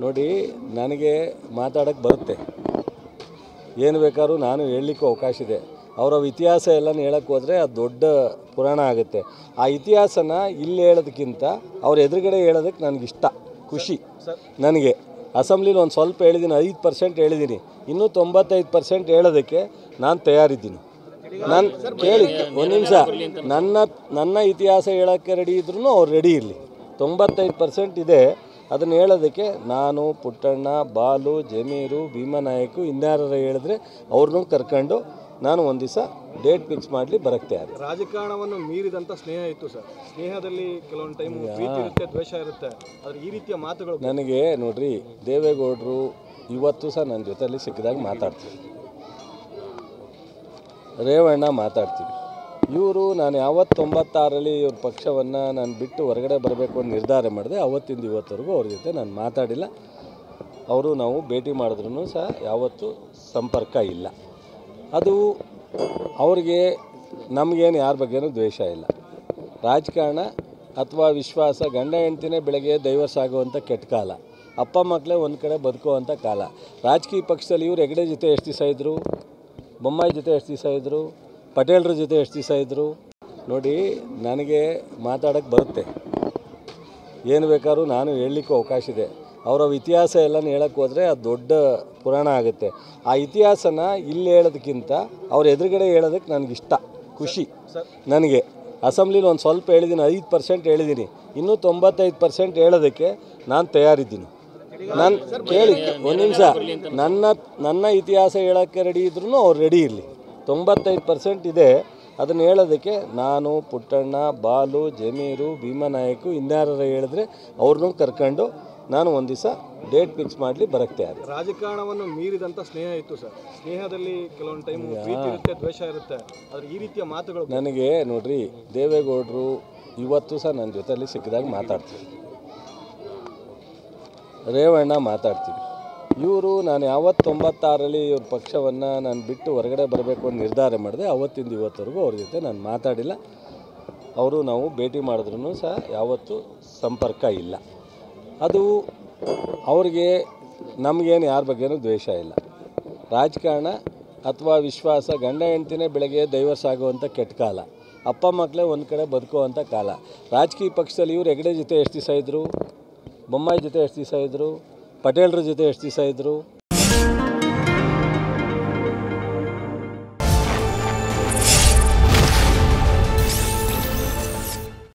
ನೋಡಿ, ನನಗೆ ಮಾತಾಡೋಕ್ಕೆ ಬರುತ್ತೆ, ಏನು ಬೇಕಾದ್ರೂ ನಾನು ಹೇಳಲಿಕ್ಕೂ ಅವಕಾಶ ಇದೆ. ಅವರ ಇತಿಹಾಸ ಎಲ್ಲನೂ ಹೇಳೋಕ್ಕೆ ಹೋದರೆ ಅದು ದೊಡ್ಡ ಪುರಾಣ ಆಗುತ್ತೆ. ಆ ಇತಿಹಾಸನ ಇಲ್ಲಿ ಹೇಳೋದಕ್ಕಿಂತ ಅವ್ರ ಎದುರುಗಡೆ ಹೇಳೋದಕ್ಕೆ ನನಗಿಷ್ಟ, ಖುಷಿ. ನನಗೆ ಅಸೆಂಬ್ಲಿಲಿ ಒಂದು ಸ್ವಲ್ಪ ಹೇಳಿದ್ದೀನಿ, 5% ಹೇಳಿದ್ದೀನಿ, ಇನ್ನೂ 95% ಹೇಳೋದಕ್ಕೆ ನಾನು ತಯಾರಿದ್ದೀನಿ. ನಾನು ಕೇಳಿ ಒಂದು ನಿಮಿಷ, ನನ್ನ ಇತಿಹಾಸ ಹೇಳೋಕ್ಕೆ ರೆಡಿ ಇದ್ರೂ ಅವ್ರು ರೆಡಿ ಇರಲಿ. 95% ಇದೆ, ಅದನ್ನು ಹೇಳೋದಕ್ಕೆ ನಾನು, ಪುಟ್ಟಣ್ಣ, ಬಾಲು, ಜಮೀರು, ಭೀಮನಾಯಕು, ಇನ್ಯಾರು ಹೇಳಿದ್ರೆ ಅವ್ರನ್ನೂ ಕರ್ಕೊಂಡು ನಾನು ಒಂದು ದಿವಸ ಡೇಟ್ ಫಿಕ್ಸ್ ಮಾಡಲಿ ಬರೋಕ್ಕೆ ತಯಾರಿ. ರಾಜಕಾರಣವನ್ನು ಮೀರಿದಂಥ ಸ್ನೇಹ ಇತ್ತು ಸರ್. ಸ್ನೇಹದಲ್ಲಿ ಕೆಲವೊಂದು ಟೈಮ್ ಪ್ರೀತಿ ಇರುತ್ತೆ, ದ್ವೇಷ ಇರುತ್ತೆ, ಆದರೆ ಈ ರೀತಿಯ ಮಾತುಗಳು ನನಗೆ ನೋಡ್ರಿ, ದೇವೇಗೌಡರು ಇವತ್ತು ಸಹ ನನ್ನ ಜೊತೆಯಲ್ಲಿ ಸಿಕ್ಕಿದಾಗ ಮಾತಾಡ್ತೀವಿ, ರೇವಣ್ಣ ಮಾತಾಡ್ತೀವಿ. ಇವರು ನಾನು ಯಾವತ್ತು 96ರಲ್ಲಿ ಇವ್ರ ಪಕ್ಷವನ್ನು ನಾನು ಬಿಟ್ಟು ಹೊರಗಡೆ ಬರಬೇಕು ಅಂತ ನಿರ್ಧಾರ ಮಾಡಿದೆ, ಅವತ್ತಿಂದ ಇವತ್ತವರೆಗೂ ಅವ್ರ ಜೊತೆ ನಾನು ಮಾತಾಡಿಲ್ಲ. ಅವರು ನಾವು ಭೇಟಿ ಮಾಡಿದ್ರೂ ಸಹ ಯಾವತ್ತೂ ಸಂಪರ್ಕ ಇಲ್ಲ. ಅದು ಅವ್ರಿಗೆ ನಮಗೇನು ಯಾರ ಬಗ್ಗೆನೂ ದ್ವೇಷ ಇಲ್ಲ. ರಾಜಕಾರಣ ಅಥವಾ ವಿಶ್ವಾಸ, ಗಂಡ ಹೆಂಡ್ತಿನೇ ಬೆಳಗ್ಗೆ ಡೈವರ್ಸ್ ಆಗುವಂಥ ಕೆಟ್ಟ ಕಾಲ, ಅಪ್ಪ ಮಕ್ಕಳೇ ಒಂದು ಕಡೆ ಬದುಕುವಂಥ ಕಾಲ. ರಾಜಕೀಯ ಪಕ್ಷದಲ್ಲಿ ಇವರು ಹೆಗಡೆ ಜೊತೆ ಎಷ್ಟು ದಿವಸ ಇದ್ದರು, ಬೊಮ್ಮಾಯಿ ಜೊತೆ ಎಷ್ಟು ದಿವಸ ಇದ್ದರು, ಪಟೇಲ್ರ ಜೊತೆ ಎಷ್ಟು ದಿವಸ ಇದ್ದರು. ನೋಡಿ, ನನಗೆ ಮಾತಾಡೋಕ್ಕೆ ಬರುತ್ತೆ, ಏನು ಬೇಕಾದ್ರೂ ನಾನು ಹೇಳಲಿಕ್ಕೂ ಅವಕಾಶ ಇದೆ. ಅವರ ಇತಿಹಾಸ ಎಲ್ಲನೂ ಹೇಳೋಕ್ಕೆ ಹೋದರೆ ಅದು ದೊಡ್ಡ ಪುರಾಣ ಆಗುತ್ತೆ. ಆ ಇತಿಹಾಸನ ಇಲ್ಲಿ ಹೇಳೋದಕ್ಕಿಂತ ಅವ್ರ ಎದುರುಗಡೆ ಹೇಳೋದಕ್ಕೆ ನನಗಿಷ್ಟ, ಖುಷಿ. ನನಗೆ ಅಸೆಂಬ್ಲಿಲಿ ಒಂದು ಸ್ವಲ್ಪ ಹೇಳಿದ್ದೀನಿ, 5% ಹೇಳಿದ್ದೀನಿ, ಇನ್ನೂ 95% ಹೇಳೋದಕ್ಕೆ ನಾನು ತಯಾರಿದ್ದೀನಿ. ನಾನು ಕೇಳಿ ಒಂದು ನಿಮಿಷ, ನನ್ನ ಇತಿಹಾಸ ಹೇಳೋಕ್ಕೆ ರೆಡಿ ಇದ್ರೂ ಅವ್ರು ರೆಡಿ ಇರಲಿ. 95% ಇದೆ, ಅದನ್ನು ಹೇಳೋದಕ್ಕೆ ನಾನು, ಪುಟ್ಟಣ್ಣ, ಬಾಲು, ಜಮೀರು, ಭೀಮನಾಯಕು, ಇನ್ಯಾರು ಹೇಳಿದ್ರೆ ಅವ್ರನ್ನೂ ಕರ್ಕೊಂಡು ನಾನು ಒಂದು ದಿವಸ ಡೇಟ್ ಫಿಕ್ಸ್ ಮಾಡಲಿ ಬರೋಕ್ಕೆ ತಯಾರಿ. ರಾಜಕಾರಣವನ್ನು ಮೀರಿದಂಥ ಸ್ನೇಹ ಇತ್ತು ಸರ್. ಸ್ನೇಹದಲ್ಲಿ ಕೆಲವೊಂದು ಟೈಮ್ ಪ್ರೀತಿ ಇರುತ್ತೆ, ದ್ವೇಷ ಇರುತ್ತೆ, ಆದರೆ ಈ ರೀತಿಯ ಮಾತುಗಳು ನನಗೆ ನೋಡ್ರಿ, ದೇವೇಗೌಡರು ಇವತ್ತು ಸಹ ನನ್ನ ಜೊತೆಯಲ್ಲಿ ಸಿಕ್ಕಿದಾಗ ಮಾತಾಡ್ತೀವಿ, ರೇವಣ್ಣ ಮಾತಾಡ್ತೀವಿ. ಇವರು ನಾನು ಯಾವತ್ತು 96ರಲ್ಲಿ ಇವ್ರ ಪಕ್ಷವನ್ನು ನಾನು ಬಿಟ್ಟು ಹೊರಗಡೆ ಬರಬೇಕು ಅಂತ ನಿರ್ಧಾರ ಮಾಡಿದೆ, ಅವತ್ತಿಂದ ಇವತ್ತವರೆಗೂ ಅವ್ರ ಜೊತೆ ನಾನು ಮಾತಾಡಿಲ್ಲ. ಅವರು ನಾವು ಭೇಟಿ ಮಾಡಿದ್ರೂ ಸಹ ಯಾವತ್ತೂ ಸಂಪರ್ಕ ಇಲ್ಲ. ಅದು ಅವ್ರಿಗೆ ನಮಗೇನು ಯಾರ ಬಗ್ಗೆನೂ ದ್ವೇಷ ಇಲ್ಲ. ರಾಜಕಾರಣ ಅಥವಾ ವಿಶ್ವಾಸ, ಗಂಡ ಹೆಂಡ್ತಿನೇ ಬೆಳಗ್ಗೆ ಡೈವರ್ಸ್ ಆಗುವಂಥ ಕೆಟ್ಟ ಕಾಲ, ಅಪ್ಪ ಮಕ್ಕಳೇ ಒಂದು ಕಡೆ ಬದುಕುವಂಥ ಕಾಲ. ರಾಜಕೀಯ ಪಕ್ಷದಲ್ಲಿ ಇವರು ಹೆಗಡೆ ಜೊತೆ ಎಷ್ಟು ದಿವಸ ಇದ್ದರು, ಬೊಮ್ಮಾಯಿ ಜೊತೆ ಎಷ್ಟು ದಿವಸ ಇದ್ದರು, ಪಟೇಲ್ರ ಜೊತೆ ಎಷ್ಟು ದಿವಸ ಇದ್ದರು.